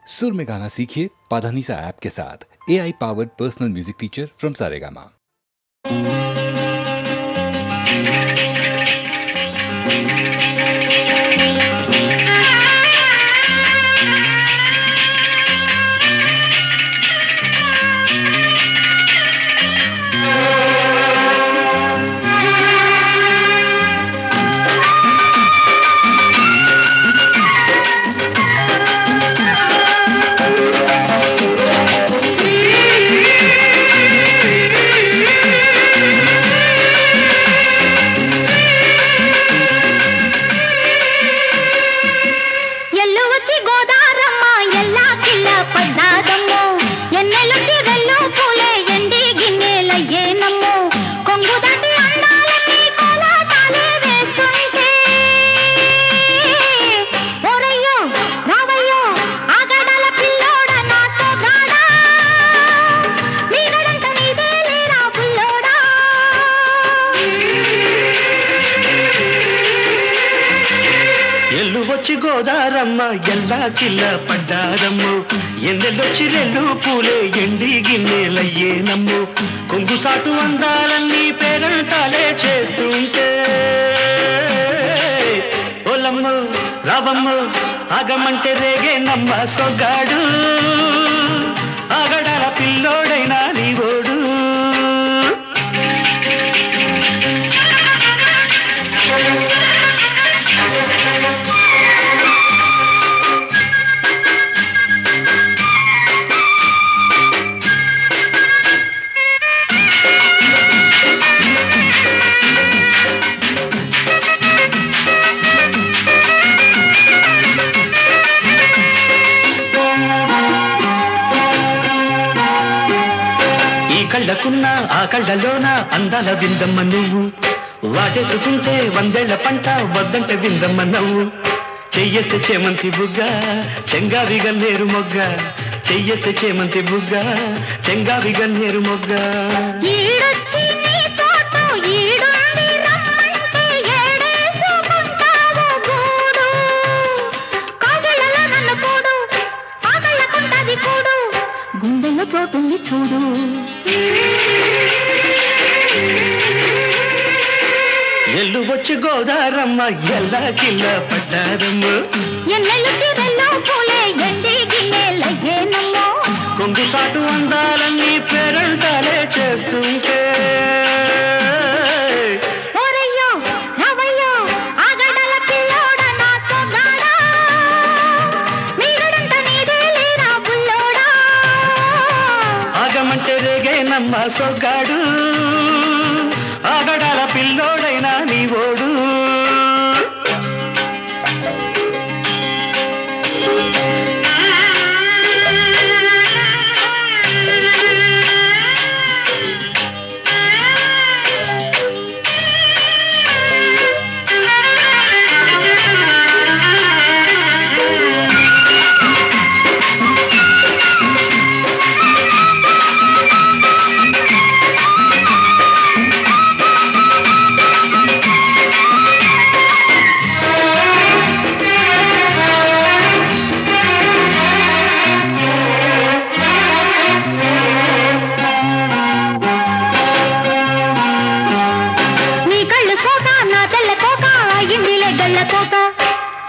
सुर में गाना सीखिए पाधानीसा ऐप के साथ। AI powered personal music teacher from Saregama. గోదారమ్మ ఎల్లా కిల్ల పడ్డారమ్ము ఎన్నెల్లొచ్చి రెండు పూలే ఎండి గిన్నెలయ్యేనమ్ము కొంగు సాటు అందాలన్నీ పేరంటాలే చేస్తుంటే ఓలమ్మ రావమ్మ ఆగమంటే రేగే నమ్మ సొగ్గాడు ఆగడాల పిల్లోడైనా నీవోడు కళ్ళకున్న ఆ కళ్ళలోన అందాల విందమ్మ నువ్వు వాటేసుకుంటే వందేళ్ల పంట వద్దంటే విందమ్మ నవ్వు చెయ్యేస్తే చేమంతి బుగ్గ చెంగావి గన్నేరు మొగ్గ చెయ్యేస్తే చేమంతి బుగ్గ చెంగావి గన్నేరు మొగ్గ గుండెల్లో చోటుంది చూడు ఎల్లు వచ్చి గోదారమ్మ ఎల్లా కిల్ల పడ్డారమ్మ ఎన్నెల్లు తీరల్లో పూలే ఎండి గిన్నెలయ్యేనమ్మో కొంగు సాటు అందాలన్నీ పేరంటాలే చేస్తుంటే ఓరయ్యో రావయ్యో ఆగడాల పిల్లోడ నా సొగ్గాడా మీరంట నీదే లేరా బుల్లోడా ఆగమంటే రేగే నమ్మ సొగ్గాడు ఆగడాల పిల్లోడైనా నీవోడు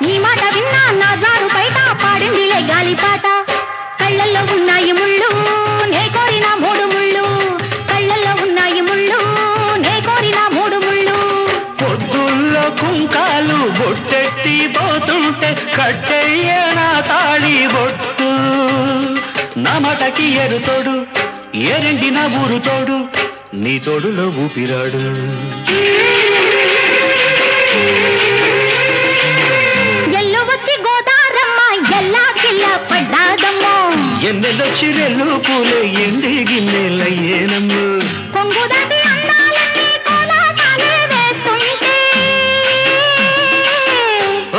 నీ మాట విన్నా నా జారు బయట పాడిందిలే గాలిపాట కళ్ళల్లో ఉన్నాయి ముళ్ళు నే కోరిన మూడు ముళ్ళు కళ్ళల్లో ఉన్నాయి ముళ్ళు నే కోరిన మూడు ముళ్ళు పొద్దుల్లో కుంకాలు బొట్టెట్టి పోతుంటే కట్టెయ్య నా తాళి బొట్టు నా మాటకి ఎరుతోడు ఏరెండి నా ఊరు తోడు నీ తోడులో ఊపిరాడు ఎన్నెల్లొచ్చి రెల్లు పూలే ఎండి గిన్నెలయ్యేనమ్ము కొంగు దాటి అందాలన్నీ కోలాటాలే వేస్తుంటే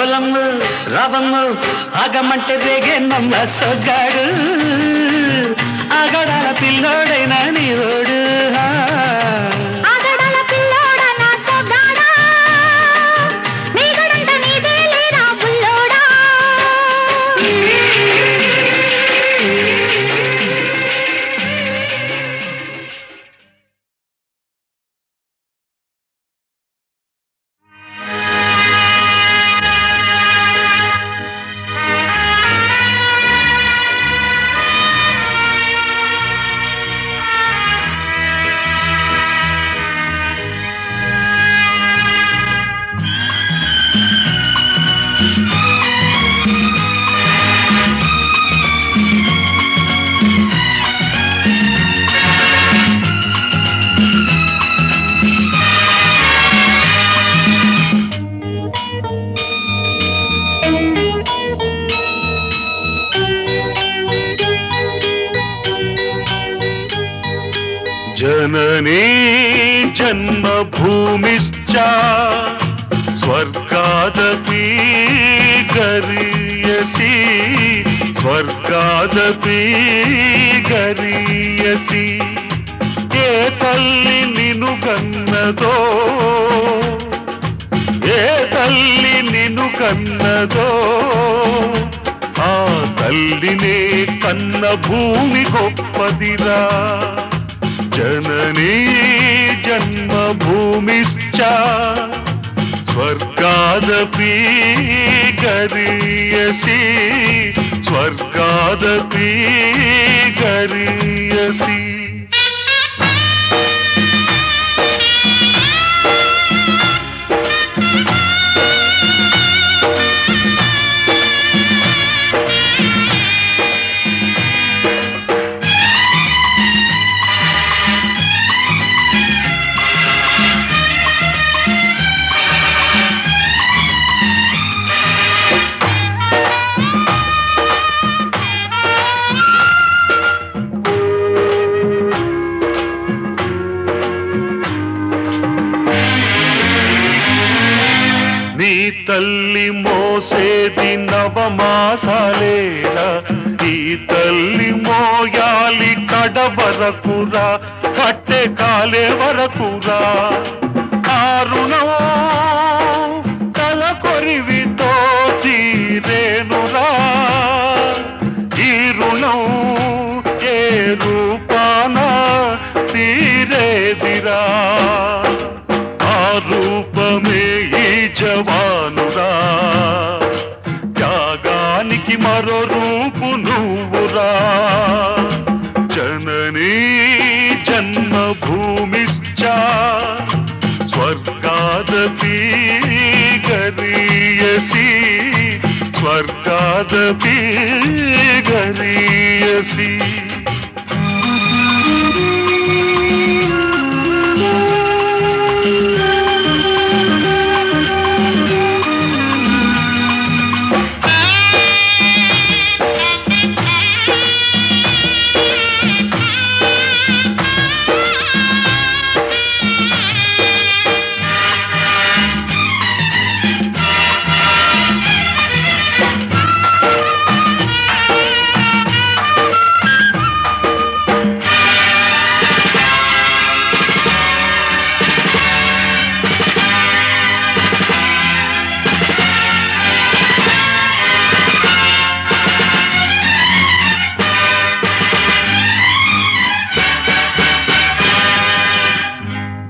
ఓలమ్మ రావమ్మ ఆగమంటే రేగే నమ్మ సొగ్గాడు ఆగడాల పిల్లోడైనా నీవోడు ఆగడాల పిల్లోడ నా సొగ్గాడా మీగడంట నీదే లేరా బుల్లోడా जननी जन्मभूमिश्च स्वर्गादपि गरीयसी स्वर्गादपि गरीयसी ఏ తల్లి నిన్ను కన్నదో ఏ తల్లి నిన్ను కన్నదో ఆ తల్లినే కన్న భూమి గొప్పదిరా జననీ జన్మభూమిశ్చ స్వర్గాదపి గరీయసి స్వర్గాదపి గరీయసి తల్లి మోసేది నవమాసాలేలా ఈ తల్లి మోయాలి కడ వరకురా కట్టె కాలే వరకురా ఆ రుణం తల కొరివితో తీరేనురా ఈ రుణం ఏ రూపాన తీరేదిరా ఆ రూపమే ఈ జవానురా త్యాగానికి మరో రూపు నువ్వురా జననీ జన్మభూమిశ్చ స్వర్గాదపి గరీయసి స్వర్గాదపి గరీయసి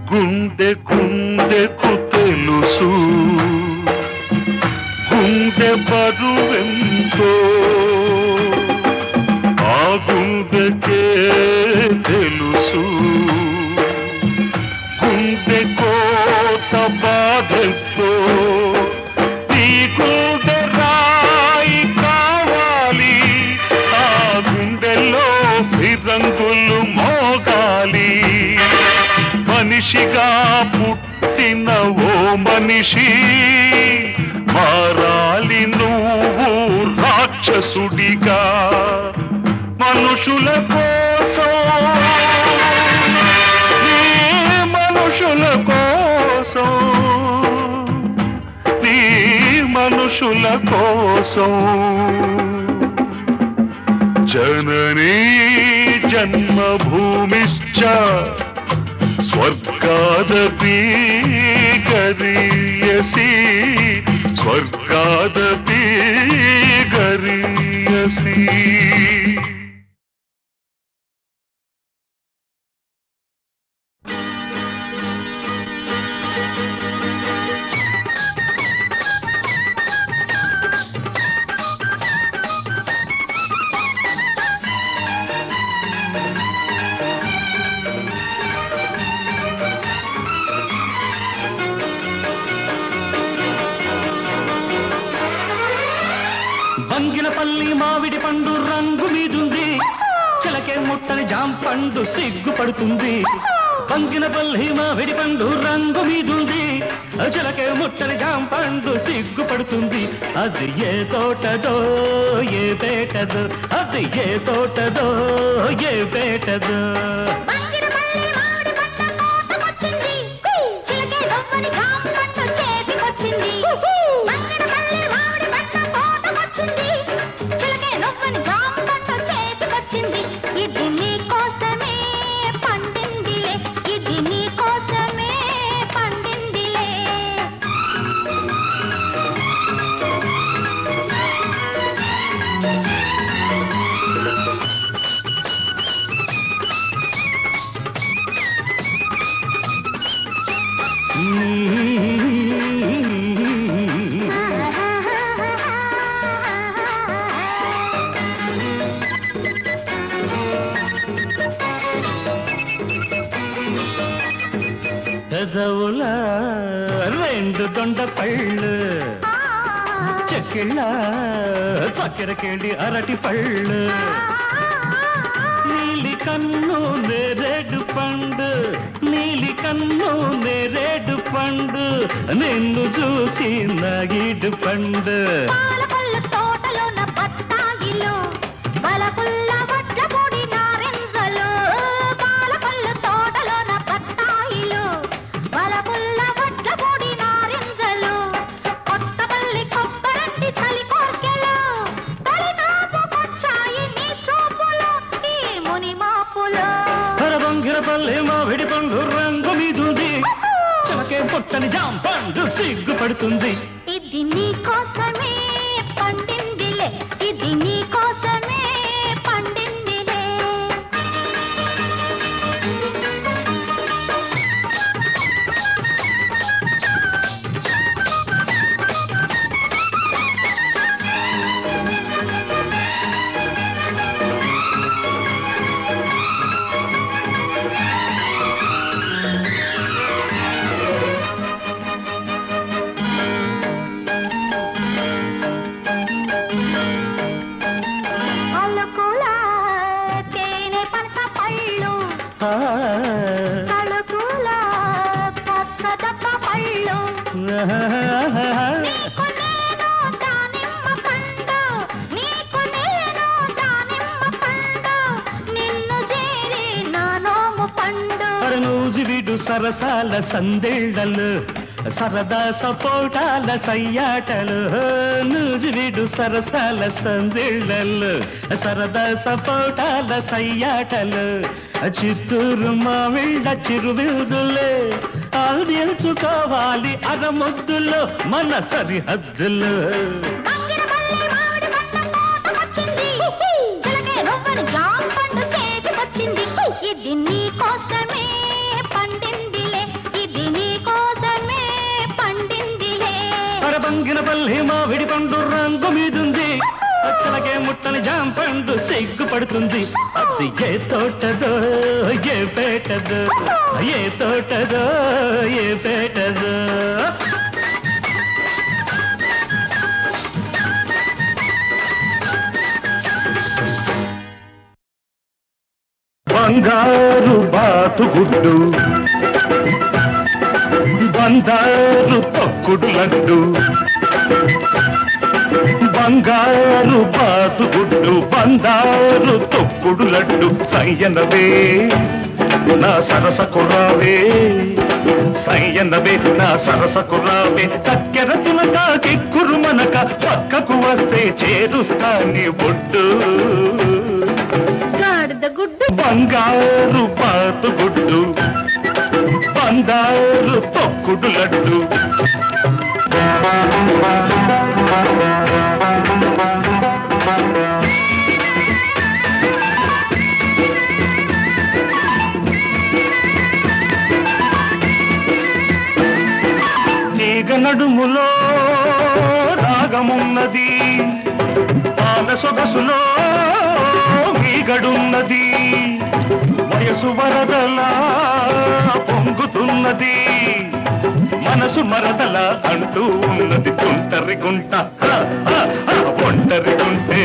గుండె గుండెకు తెలుసు గుండె బరువెంతో ఆ గుండెకే తెలుసు గుండె కోత బాధెంతో ఈ గుండె రాయి కావాలి ఆ గుండెలో ఫిరంగులు మోగాలి మనిషిగా పుట్టిన ఓ మనిషి మారాలి నువ్వు రాక్షసుడిగా మనుషుల కోసం నీ మనుషుల కోసం నీ మనుషుల కోసం జననీ జన్మభూమిశ్చ స్వర్గాదపి గరీయసి స్వర్గాదపి గరీయసి బంగినపల్లి మామిడి పండు రంగు మీదుంది చిలకే ముట్టని జాంపండు సిగ్గుపడుతుంది బంగినపల్లి మామిడి పండు రంగు మీదుంది చిలకే ముట్టని జాంపండు సిగ్గుపడుతుంది అది ఏ తోటదో ఏ పేటదో అది ఏ తోటదో ఏ పేటదో బంగినపల్లి నవ్వని జాంపండు చేతికొచ్చింది బంగినపల్లి మామిడి పంట తోటకొచ్చింది చిలకే నవ్వని జాంపండు చేతికొచ్చింది ఇది నీ కోసమే పండిందిలే ఇది నీ కోసమే పండిందిలే పెదవుల రెండు దొండ పళ్ళు చెక్కిళ్ళ చక్కెరకేళి అరటి పళ్ళు నీలి కన్ను నేరేడు పండు నీలి కన్ను నేరేడు పండు నిన్ను చూసి నాగిడు పండు పాలకొల్లు తోటలోన బత్తాయిలు బలపుల్ల వడ్ల పొడి నారింజలు పాలకొల్లు తోటలోన బత్తాయిలు బలపుల్ల వడ్ల పొడి నారింజలు కొత్తపల్లి కొబ్బరంటి తలి కోర్కెలు తలి నాపుకొచ్చాయి నీ చూపులు ఈ ముని మాపులు బంగిరపల్లి మామిడి పండు రంగు మీదుంది చెమకే పొట్టని జాంపండు సిగ్గుపడుతుంది ఇది నీ కోసమే పండిందిలే ఇది నీ కోసమే పండిందిలే అలకుల తేనె పనస పళ్ళు తళుకుల పచ్చదప్ప పళ్ళు నీకు నేను దానిమ్మ పండు నీకు నేను దానిమ్మ పండు నిన్ను చేరి నా నోము పండు నూజివిడు సరసాల సందేళ్లలు సరదా సపోటాల సయ్యాటలు నూజివిడు సరసాల సందేళ్లలు సరదా సపోటాల సయ్యాటలు చిత్తూరు మామిళ్ళ చిరువిదులే అందించుకోవాలి అరముద్దులో మన సరిహద్దులు బంగినపల్లి మామిడి పంట తోటకొచ్చింది చిలకే నవ్వని జాంపండు చేతికొచ్చింది ఇది నీ కోసమే పండిందిలే ఇది నీ కోసమే పండిందిలే బంగినపల్లి మామిడి పండు రంగు మీదుంది అచ్చలకే ముట్టని జాంపండు సిగ్గుపడుతుంది అది ఏ తోటదో ఏ పేటదో ఏ తోటదో ఏ పేటదో బంగారు బాతుగుడ్డు బంగారు తొక్కుడు లడ్డు బంగారు బాతుగుడ్డు బంగారు తొక్కుడు లడ్డు సయ్యనవే నా సరస కుర్రావే సయ్యనవే నా సరస కుర్రావే చక్కెర తునక కిక్కురు మనక పక్కకు వస్తే చేరుస్తా నీ బొడ్డు గుడ్డు బంగారు బాతుగుడ్డు బంగారు తొక్కుడు లడ్డు తీగ నడుములో రాగమున్నది పాల సొగసులో మీగడున్నది వయసు వరదలా పొంగుతున్నది మనసు మరదల అంటూ ఉన్నది తుంటరి గుంట ఒంటరి గుంటే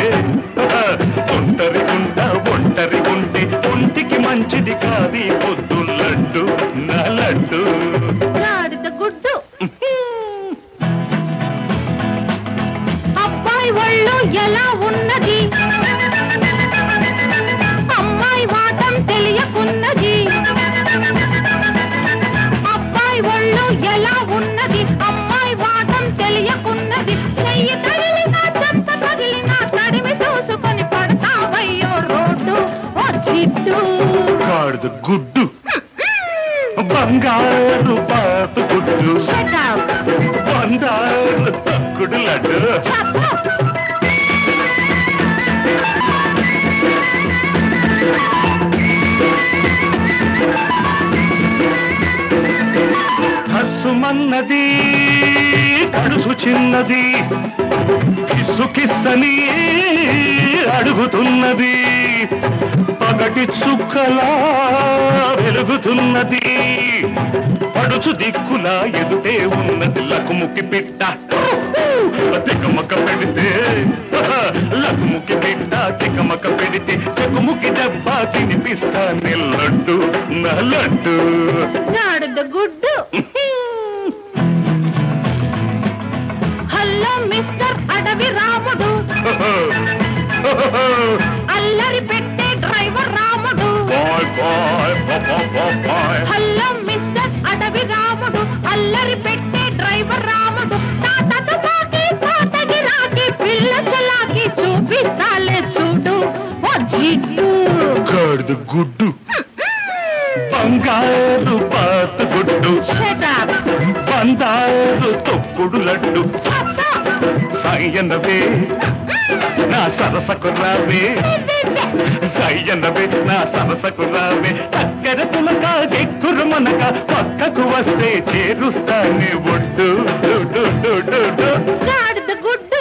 ఒంటరి గుంట ఒంటరి గుంటే ఒంటికి మంచిది కాది పొద్దు లడ్డు నా లడ్డు గుడ్డు అబ్బాయి ఒళ్ళు ఎలా ఉన్నది అమ్మాయి వాటం తెలియకున్నది అబ్బాయి ఒళ్ళు ఎలా గాడిద గుడ్డు బంగారు పాత గుడ్డు బంగారు తక్కుడు లడ్డు హస్సుమన్నది కడుసు చిన్నది కిస్సుకిస్తని అడుగుతున్నది పగటి చుక్కలా వెలుగుతున్నది పడుచు దిక్కులా ఎదుటే ఉన్నది లకుముకి పిట్ట తికమక పెడితే లకుముకి పిట్ట తికమక పెడితే చెకుముకి దెబ్బ తినిపిస్తా లడ్డు నా లడ్డు గాడిద గుడ్డు హలో మిస్టర్ అడవి రాముడు అల్లరి పెట్టే డ్రైవర్ రాముడు హలో మిస్టర్ అడవి రాముడు అల్లరి పెట్టే డ్రైవర్ రాముడు తాతకి తాతకి రాకి పిల్ల చలాకి చూపిస్తాలే చూడు ఓ జిడ్డు గాడిద గుడ్డు బంగారు పాత గుడ్డు బంగారు తొక్కుడు లడ్డు సాయన్నవే నా సరసకు రావే సాయన్నవే నా సరసకు రావే చక్కెర పులక ఎక్కురు మనక పక్కకు వస్తే చేరుస్తానే ఒడ్డు గాడిద గుడ్డు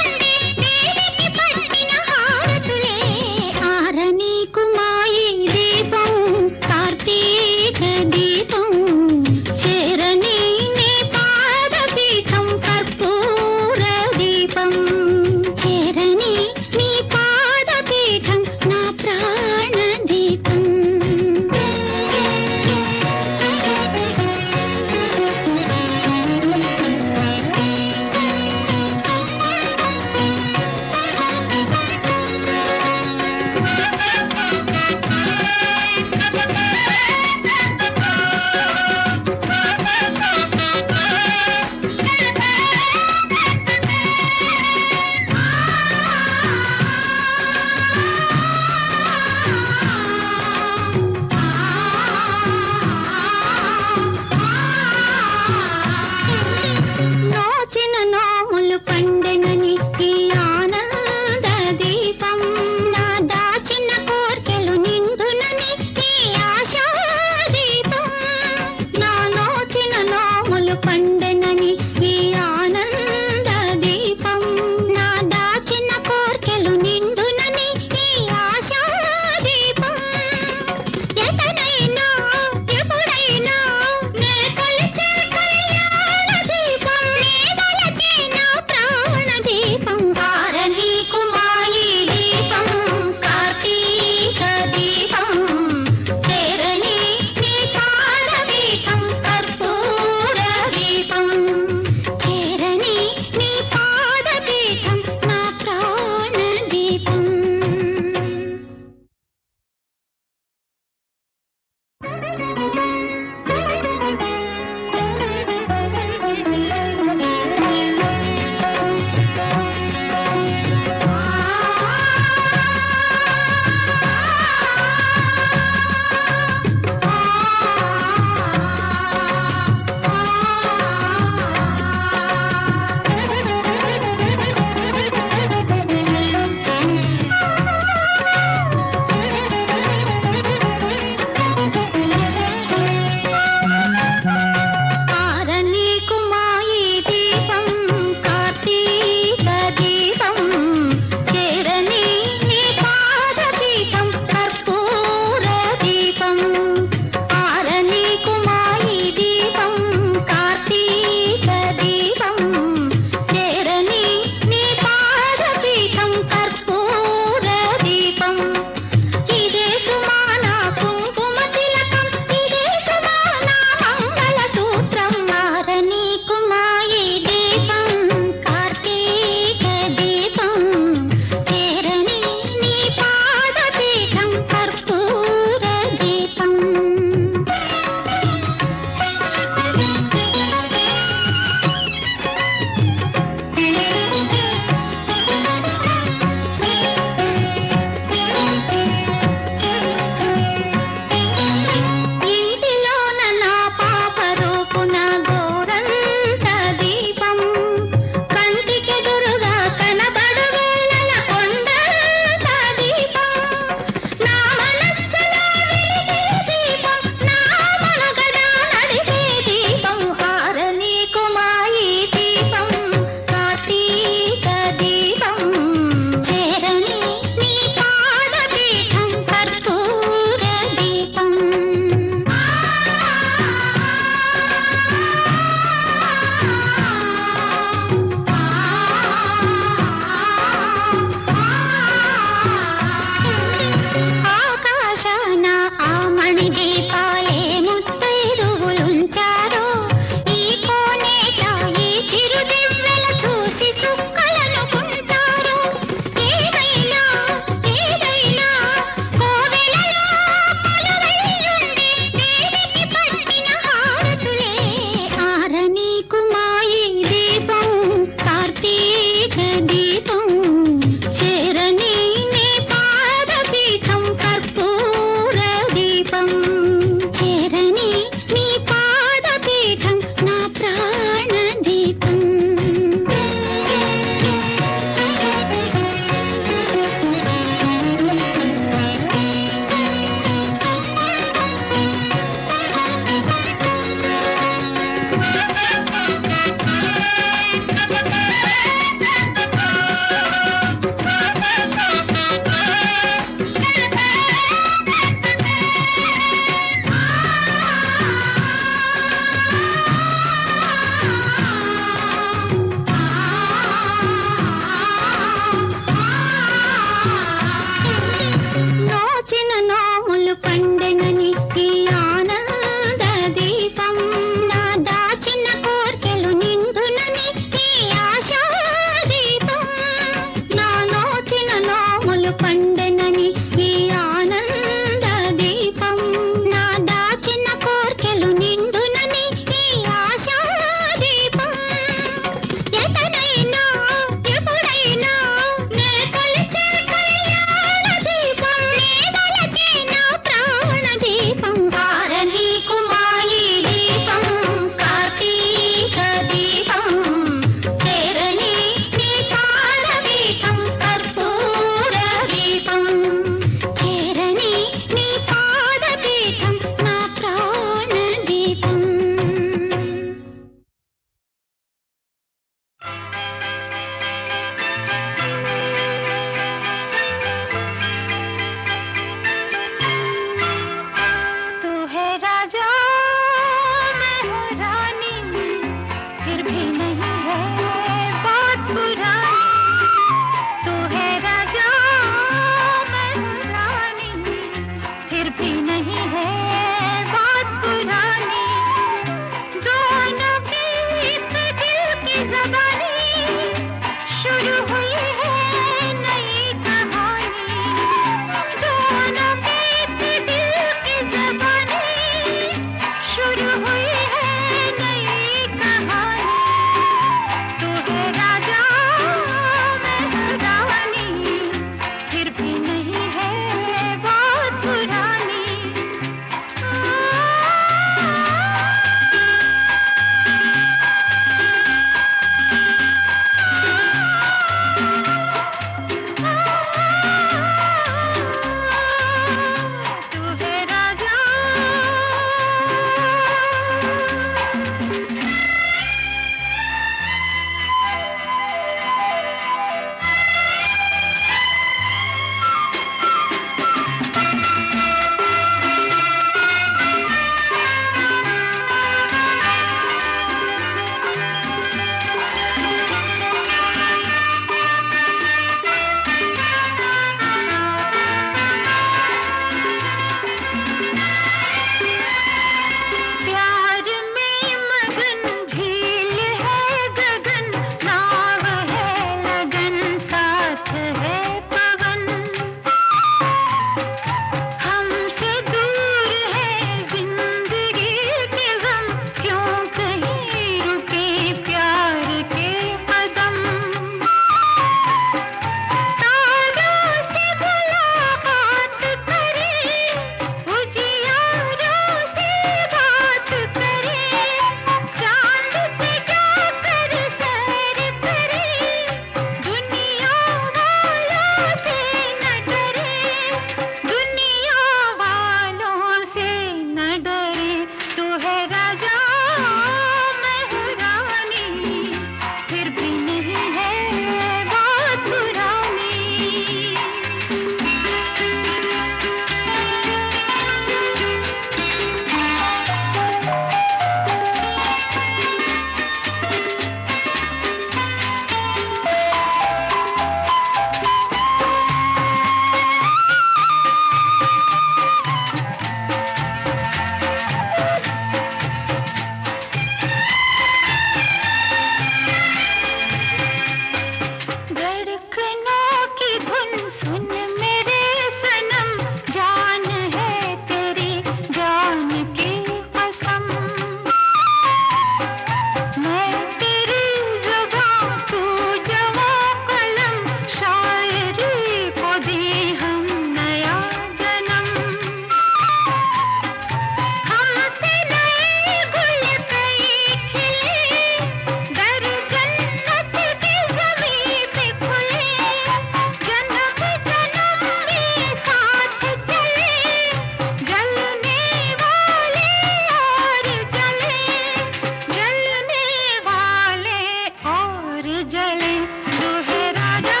जले तू है राजा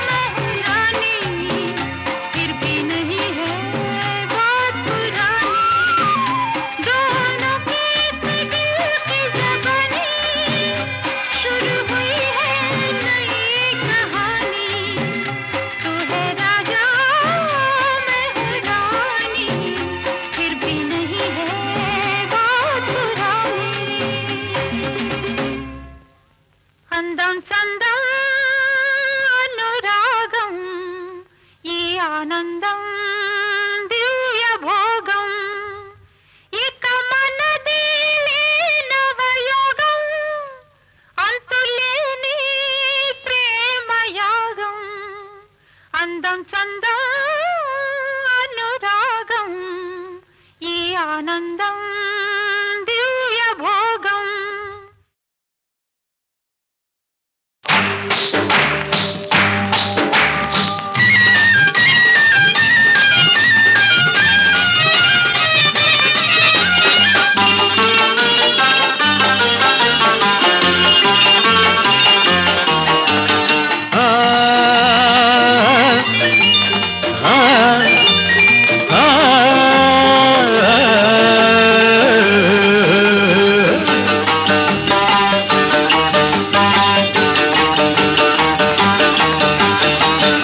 मैं हूँ रानी फिर भी नहीं है बात पुरानी दोनों के दिल की ज़बानी शुरू हुई है नई कहानी तू है राजा मैं हूँ रानी फिर भी नहीं है बात पुरानी అందం సందం అనురాగం ఈ ఆనందం దివ్య భోగం ఇక మనది నవయోగం అంతులేని ప్రేమయాగం అందం సందం అనురాగం ఈ ఆనందం దివ్య భోగం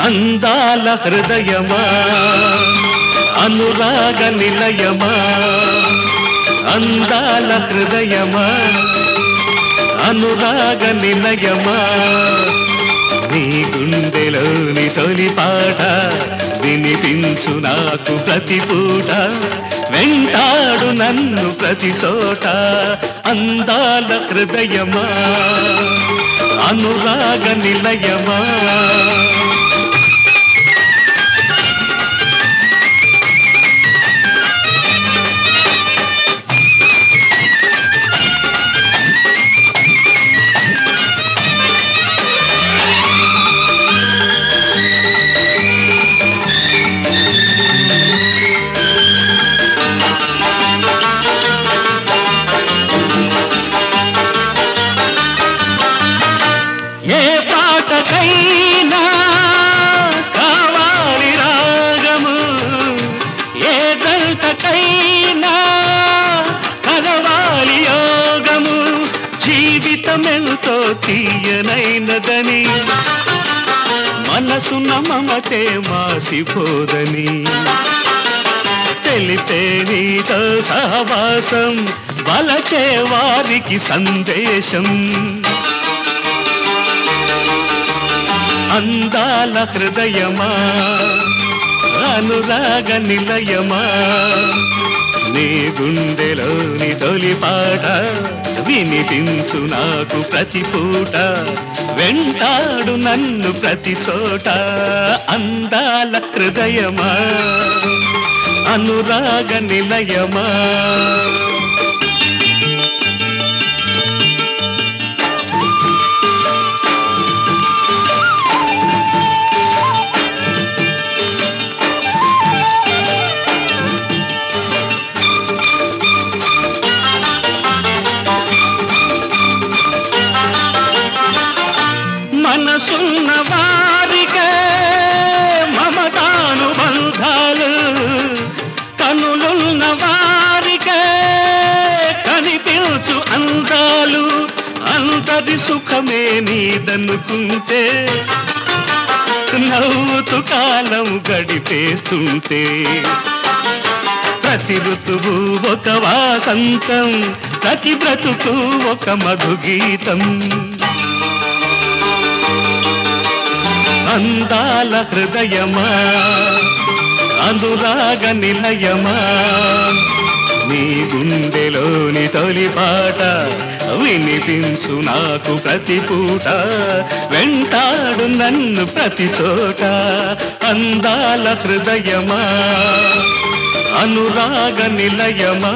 అందాల హృదయమా అనురాగ నిలయమా అందాల హృదయమా అనురాగ నిలయమా నీ గుండెలోని తొలి పాట వినిపించు నాకు ప్రతి పూట వెంటాడు నన్ను ప్రతి చోట అందాల హృదయమా అనురాగ నిలయమా ఏ పాటకైనా కావాలి రాగము ఏ దంతకైనా కలవాలి యోగము జీవితమెంతో తీయనైనదని మనసున మమతే మాసిపోదని తెలిపే నీతో సహవాసం వలచే వారికి సందేశం అందాల హృదయమా అనురాగ నిలయమా నీ గుండెలోని తొలి పాట వినిపించు నాకు ప్రతి పూట వెంటాడు నన్ను ప్రతి చోట అందాల హృదయమా అనురాగ నిలయమా మనసున్న వారికే మమతానుబంధాలు కనులున్న వారికే కనిపించు అందాలు అంతది సుఖమే నీదనుకుంటే నవ్వుతూ కాలం గడిపేస్తుంటే ప్రతి ఋతువు ఒక వాసంతం ప్రతి బ్రతుకు ఒక మధుగీతం అందాల హృదయమా అనురాగ నిలయమా నీ గుండెలోని తొలి పాట వినిపించు నాకు ప్రతి పూట వెంటాడు నన్ను ప్రతి చోట అందాల హృదయమా అనురాగ నిలయమా